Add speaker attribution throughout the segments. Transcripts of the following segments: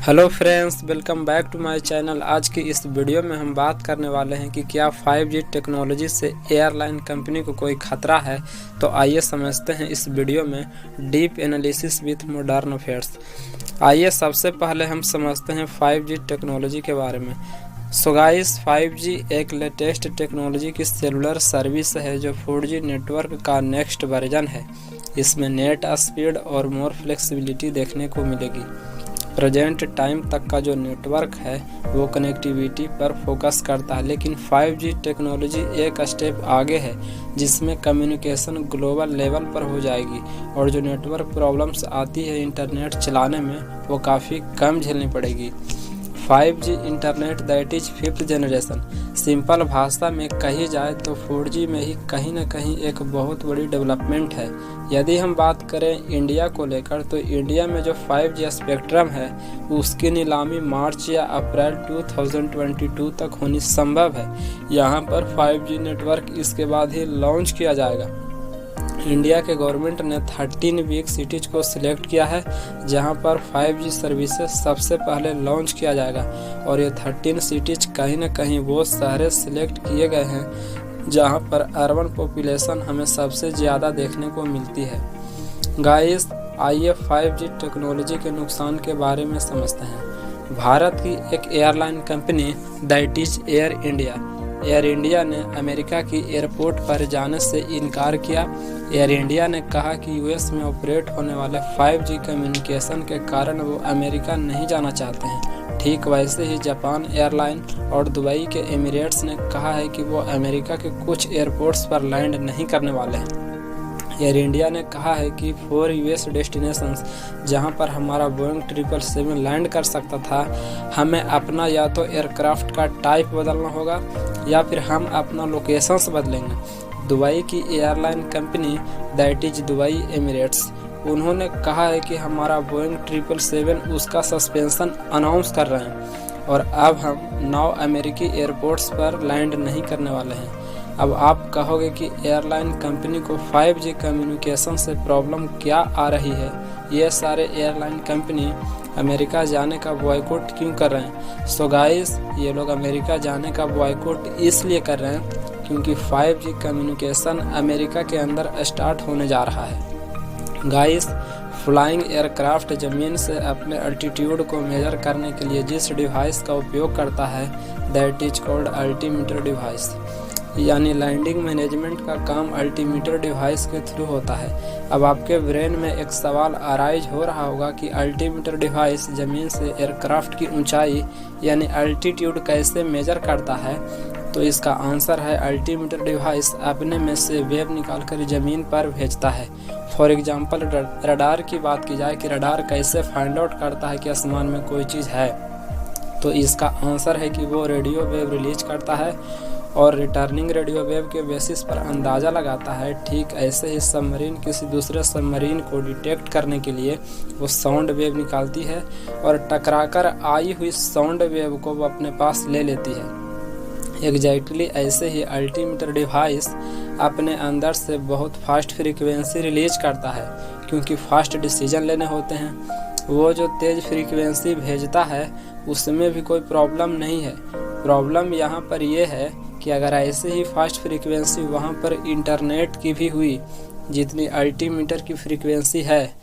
Speaker 1: Hello friends, welcome back to my channel. आज की इस वीडियो में हम बात करने वाले हैं कि क्या 5G टेक्नोलॉजी से एयरलाइन कंपनी को कोई खतरा है। तो आइए समझते हैं इस वीडियो में deep analysis with modern affairs. आइए सबसे पहले हम समझते हैं 5G टेक्नोलॉजी के बारे में। सो गाइस, 5G एक लेटेस्ट टेक्नोलॉजी की सेलुलर सर्विस है जो 4G नेटवर्क का नेक्स्ट वर्जन है। इसमें नेट स्पीड और मोर फ्लेक्सिबिलिटी देखने को मिलेगी। प्रेजेंट टाइम तक का जो नेटवर्क है वो कनेक्टिविटी पर फोकस करता है, लेकिन 5G टेक्नोलॉजी एक स्टेप आगे है जिसमें कम्युनिकेशन ग्लोबल लेवल पर हो जाएगी और जो नेटवर्क प्रॉब्लम्स आती है इंटरनेट चलाने में वो काफ़ी कम झेलनी पड़ेगी। 5G internet that is 5th generation. Simple भाषा में कही जाए तो 4G में ही कहीं ना कहीं एक बहुत बड़ी डेवलपमेंट है। यदि हम बात करें इंडिया को लेकर तो इंडिया में जो 5G स्पेक्ट्रम है उसकी नीलामी मार्च या अप्रैल 2022 तक होनी संभव है। यहाँ पर 5G नेटवर्क इसके बाद ही लॉन्च किया जाएगा। इंडिया के गवर्नमेंट ने 13 बिग सिटीज को सिलेक्ट किया है जहां पर 5G सर्विसेज सबसे पहले लॉन्च किया जाएगा और ये 13 सिटीज कहीं ना कहीं वो शहरें सिलेक्ट किए गए हैं जहां पर अर्बन पॉपुलेशन हमें सबसे ज़्यादा देखने को मिलती है। गाइस, आइए 5G टेक्नोलॉजी के नुकसान के बारे में समझते हैं। भारत की एक airline company that is air India ने अमेरिका की एयरपोर्ट पर जाने से इनकार किया। एयर इंडिया ने कहा कि यूएस में ऑपरेट होने वाले 5G कम्युनिकेशन के कारण वो अमेरिका नहीं जाना चाहते हैं। ठीक वैसे ही जापान एयरलाइन और दुबई के एमिरेट्स ने कहा है कि वो अमेरिका के कुछ एयरपोर्ट्स पर लैंड नहीं करने वाले हैं। एयर इंडिया ने कहा है कि 4 यूएस डेस्टिनेशंस जहां पर हमारा बोइंग 777 लैंड कर सकता था, हमें अपना या तो एयरक्राफ्ट का टाइप बदलना होगा या फिर हम अपना लोकेशंस बदलेंगे। दुबई की airline company that is Dubai Emirates, उन्होंने कहा है कि हमारा बोइंग 777 उसका सस्पेंशन अनाउंस कर रहे हैं और अब हम 9 अमेरिकी एयरपोर्ट्स पर लैंड नहीं करने वाले हैं। अब आप कहोगे कि एयरलाइन कंपनी को 5G कम्युनिकेशन से प्रॉब्लम क्या आ रही है, ये सारे एयरलाइन कंपनी अमेरिका जाने का बॉयकॉट क्यों कर रहे हैं। सो गाइस, ये लोग अमेरिका जाने का बॉयकॉट इसलिए कर रहे हैं क्योंकि 5G कम्युनिकेशन अमेरिका के अंदर स्टार्ट होने जा रहा है। गाइस, फ्लाइंग एयरक्राफ्ट ज़मीन से अपने अल्टीट्यूड को मेजर करने के लिए जिस डिवाइस का उपयोग करता है that is called altimeter device, यानी लैंडिंग मैनेजमेंट का काम अल्टीमीटर डिवाइस के थ्रू होता है। अब आपके ब्रेन में एक सवाल अराइज हो रहा होगा कि अल्टीमीटर डिवाइस ज़मीन से एयरक्राफ्ट की ऊंचाई यानी अल्टीट्यूड कैसे मेजर करता है। तो इसका आंसर है अल्टीमीटर डिवाइस अपने में से वेव निकालकर ज़मीन पर भेजता है। फॉर एग्जांपल, रडार की बात की जाए कि रडार कैसे फाइंड आउट करता है कि आसमान में कोई चीज़ है, तो इसका आंसर है कि वो रेडियो वेव रिलीज करता है और रिटर्निंग रेडियो वेव के बेसिस पर अंदाज़ा लगाता है। ठीक ऐसे ही सबमरीन किसी दूसरे सबमरीन को डिटेक्ट करने के लिए वो साउंड वेव निकालती है और टकराकर आई हुई साउंड वेव को वो अपने पास ले लेती है। एग्जैक्टली ऐसे ही अल्टीमीटर डिवाइस अपने अंदर से बहुत फास्ट फ्रीक्वेंसी रिलीज करता है क्योंकि फास्ट डिसीजन लेने होते हैं। वो जो तेज़ फ्रीक्वेंसी भेजता है उसमें भी कोई प्रॉब्लम नहीं है। प्रॉब्लम यहाँ पर यह है कि अगर ऐसे ही फास्ट फ्रीक्वेंसी वहाँ पर इंटरनेट की भी हुई जितनी अल्टीमीटर की फ्रीक्वेंसी है,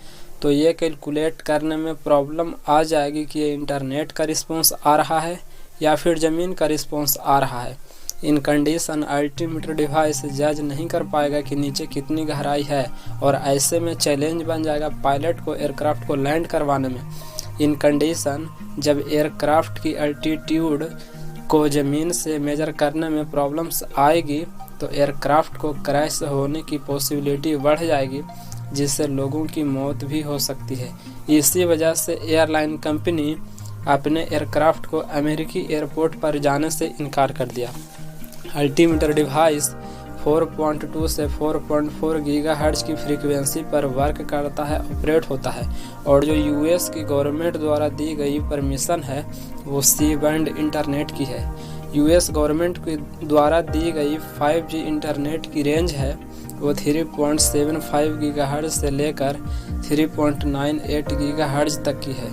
Speaker 1: तो ये कैलकुलेट करने में प्रॉब्लम आ जाएगी कि ये इंटरनेट का रिस्पॉन्स आ रहा है या फिर ज़मीन का रिस्पॉन्स आ रहा है। इन कंडीशन अल्टीमीटर डिवाइस जज नहीं कर पाएगा कि नीचे कितनी गहराई है और ऐसे में चैलेंज बन जाएगा पायलट को एयरक्राफ्ट को लैंड करवाने में। इन कंडीशन जब एयरक्राफ्ट की अल्टीट्यूड को ज़मीन से मेजर करने में प्रॉब्लम्स आएगी तो एयरक्राफ्ट को क्रैश होने की पॉसिबिलिटी बढ़ जाएगी जिससे लोगों की मौत भी हो सकती है। इसी वजह से एयरलाइन कंपनी अपने एयरक्राफ्ट को अमेरिकी एयरपोर्ट पर जाने से इनकार कर दिया। अल्टीमीटर डिवाइस 4.2 से 4.4 गीगाहर्ट्ज़ की फ्रीक्वेंसी पर वर्क करता है, ऑपरेट होता है और जो यूएस की गवर्नमेंट द्वारा दी गई परमिशन है वो सी बैंड इंटरनेट की है। यूएस गवर्नमेंट के द्वारा दी गई 5G इंटरनेट की रेंज है वो 3.75 गीगाहर्ट्ज़ से लेकर 3.98 गीगाहर्ट्ज़ तक की है।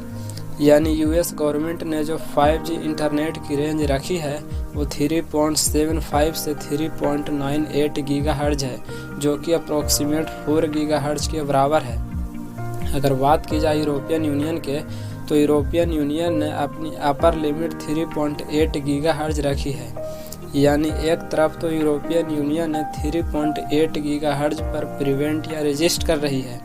Speaker 1: यानी यूएस गवर्नमेंट ने जो 5G इंटरनेट की रेंज रखी है वो 3.75 से 3.98 गीगाहर्ट्ज है, जो कि अप्रोक्सीमेट 4 गीगाहर्ट्ज के बराबर है। अगर बात की जाए यूरोपियन यूनियन के, तो यूरोपियन यूनियन ने अपनी अपर लिमिट 3.8 गीगाहर्ट्ज रखी है। यानी एक तरफ तो यूरोपियन यूनियन ने 3.8 गीगाहर्ट्ज पर प्रिवेंट या रजिस्ट कर रही है।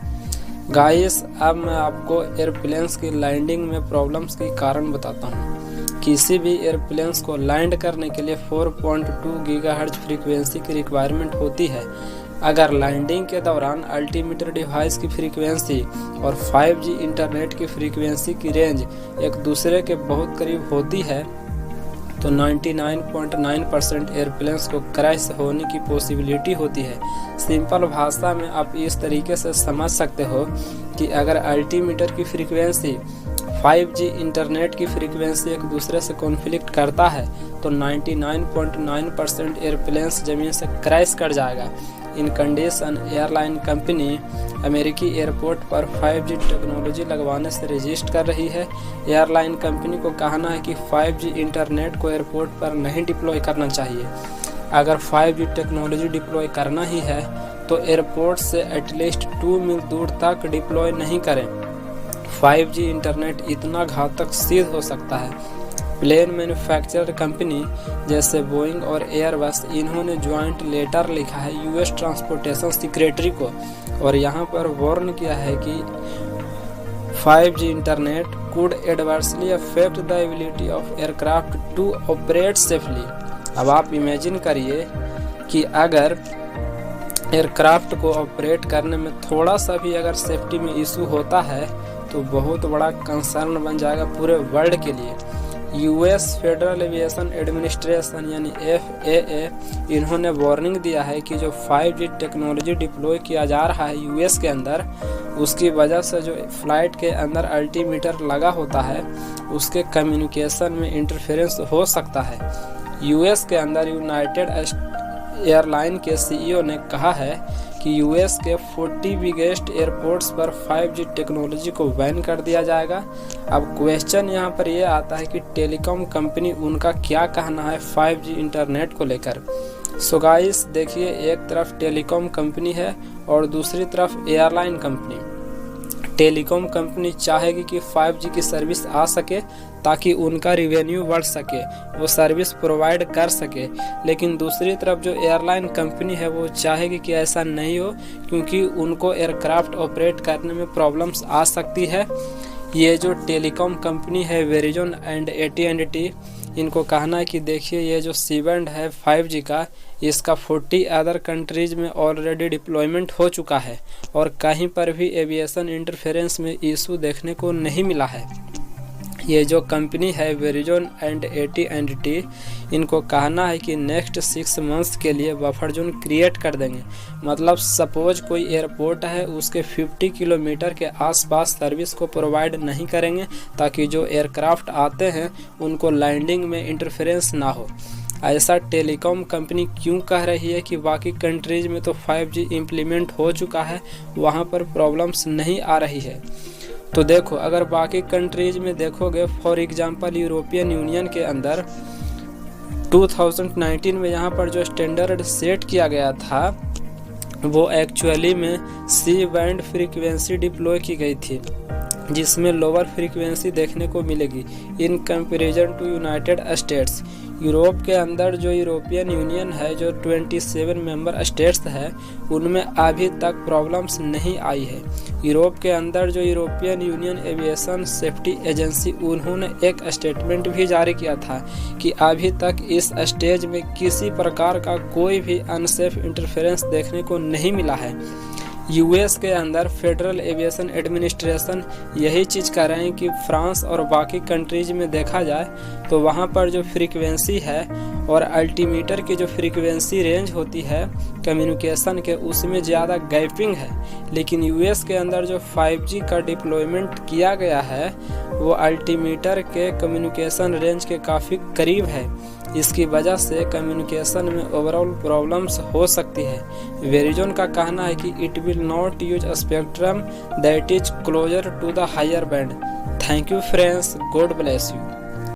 Speaker 1: गाइस, अब मैं आपको एयरप्लेन्स की लैंडिंग में प्रॉब्लम्स के कारण बताता हूँ। किसी भी एयरप्लेन्स को लैंड करने के लिए 4.2 गीगाहर्ट्ज फ्रीक्वेंसी की रिक्वायरमेंट होती है। अगर लैंडिंग के दौरान अल्टीमीटर डिवाइस की फ्रीक्वेंसी और 5G इंटरनेट की फ्रीक्वेंसी की रेंज एक दूसरे के बहुत करीब होती है तो 99.9% एयरप्लेन्स को क्रैश होने की पॉसिबिलिटी होती है। सिंपल भाषा में आप इस तरीके से समझ सकते हो कि अगर अल्टीमीटर की फ्रीक्वेंसी 5G इंटरनेट की फ्रीक्वेंसी एक दूसरे से कॉन्फ्लिक्ट करता है तो 99.9% एयरप्लेन्स ज़मीन से क्रैश कर जाएगा। इन कंडीशन एयरलाइन कंपनी अमेरिकी एयरपोर्ट पर 5G टेक्नोलॉजी लगवाने से रजिस्ट कर रही है। एयरलाइन कंपनी को कहना है कि 5G इंटरनेट को एयरपोर्ट पर नहीं डिप्लॉय करना चाहिए। अगर 5G टेक्नोलॉजी डिप्लॉय करना ही है तो एयरपोर्ट से एटलीस्ट 2 मील दूर तक डिप्लॉय नहीं करें। 5G इंटरनेट इतना घातक सिद्ध हो सकता है। प्लेन मैन्युफैक्चरर कंपनी जैसे बोइंग और एयरबस, इन्होंने ज्वाइंट लेटर लिखा है यूएस ट्रांसपोर्टेशन सेक्रेटरी को और यहाँ पर वार्न किया है कि 5G internet could adversely affect the ability of aircraft to operate safely। अब आप इमेजिन करिए कि अगर एयरक्राफ्ट को ऑपरेट करने में थोड़ा सा भी अगर सेफ्टी में इशू होता है तो बहुत बड़ा कंसर्न बन जाएगा पूरे वर्ल्ड के लिए। यूएस फेडरल एविएशन एडमिनिस्ट्रेशन यानी FAA, इन्होंने वार्निंग दिया है कि जो 5G टेक्नोलॉजी डिप्लॉय किया जा रहा है यूएस के अंदर, उसकी वजह से जो फ्लाइट के अंदर अल्टीमीटर लगा होता है उसके कम्युनिकेशन में इंटरफेरेंस हो सकता है। यूएस के अंदर यूनाइटेड एयरलाइन के CEO ने कहा है कि यूएस के 40 बिगेस्ट एयरपोर्ट्स पर 5G टेक्नोलॉजी को बैन कर दिया जाएगा। अब क्वेश्चन यहाँ पर यह आता है कि टेलीकॉम कंपनी उनका क्या कहना है 5G इंटरनेट को लेकर। सो गाइस, देखिए, एक तरफ टेलीकॉम कंपनी है और दूसरी तरफ एयरलाइन कंपनी। टेलीकॉम कंपनी चाहेगी कि 5G की सर्विस आ सके ताकि उनका रिवेन्यू बढ़ सके, वो सर्विस प्रोवाइड कर सके, लेकिन दूसरी तरफ जो एयरलाइन कंपनी है वो चाहेगी कि ऐसा नहीं हो क्योंकि उनको एयरक्राफ्ट ऑपरेट करने में प्रॉब्लम्स आ सकती है। ये जो टेलीकॉम कंपनी है वेरिजोन एंड AT&T, इनको कहना है कि देखिए, ये जो C-बैंड है 5G का, इसका 40 अदर कंट्रीज में ऑलरेडी डिप्लॉयमेंट हो चुका है और कहीं पर भी एविएशन इंटरफेरेंस में इशू देखने को नहीं मिला है। ये जो कंपनी है वेरिजोन एंड AT&T, इनको कहना है कि नेक्स्ट 6 मंथ्स के लिए बफर जोन क्रिएट कर देंगे। मतलब सपोज कोई एयरपोर्ट है, उसके 50 किलोमीटर के आसपास सर्विस को प्रोवाइड नहीं करेंगे ताकि जो एयरक्राफ्ट आते हैं उनको लैंडिंग में इंटरफेरेंस ना हो। ऐसा टेलीकॉम कंपनी क्यों कह रही है कि बाकी कंट्रीज में तो 5G इम्प्लीमेंट हो चुका है, वहाँ पर प्रॉब्लम्स नहीं आ रही है। तो देखो, अगर बाकी कंट्रीज में देखोगे, फॉर एग्जांपल यूरोपियन यूनियन के अंदर 2019 में यहाँ पर जो स्टैंडर्ड सेट किया गया था वो एक्चुअली में C-बैंड फ्रीक्वेंसी डिप्लॉय की गई थी, जिसमें लोअर फ्रीक्वेंसी देखने को मिलेगी in comparison to United States. Europe के अंदर जो यूरोपियन यूनियन है, जो 27 मेंबर स्टेट्स है, उनमें अभी तक प्रॉब्लम्स नहीं आई है। यूरोप के अंदर जो European union aviation safety agency, उन्होंने एक स्टेटमेंट भी जारी किया था कि अभी तक इस स्टेज में किसी प्रकार का कोई भी अनसेफ इंटरफेरेंस देखने को नहीं मिला है। यूएस के अंदर फेडरल एविएशन एडमिनिस्ट्रेशन यही चीज़ कर रहे हैं कि फ्रांस और बाकी कंट्रीज में देखा जाए तो वहाँ पर जो फ्रीक्वेंसी है और अल्टीमीटर की जो फ्रीक्वेंसी रेंज होती है कम्युनिकेशन के, उसमें ज़्यादा गैपिंग है। लेकिन यूएस के अंदर जो 5G का डिप्लॉयमेंट किया गया है वो अल्टीमीटर के कम्युनिकेशन रेंज के काफ़ी करीब है। इसकी वजह से कम्युनिकेशन में ओवरऑल प्रॉब्लम्स हो सकती है। वेरिजोन का कहना है कि it will not use spectrum that is closer to the higher band. Thank you friends, God bless you.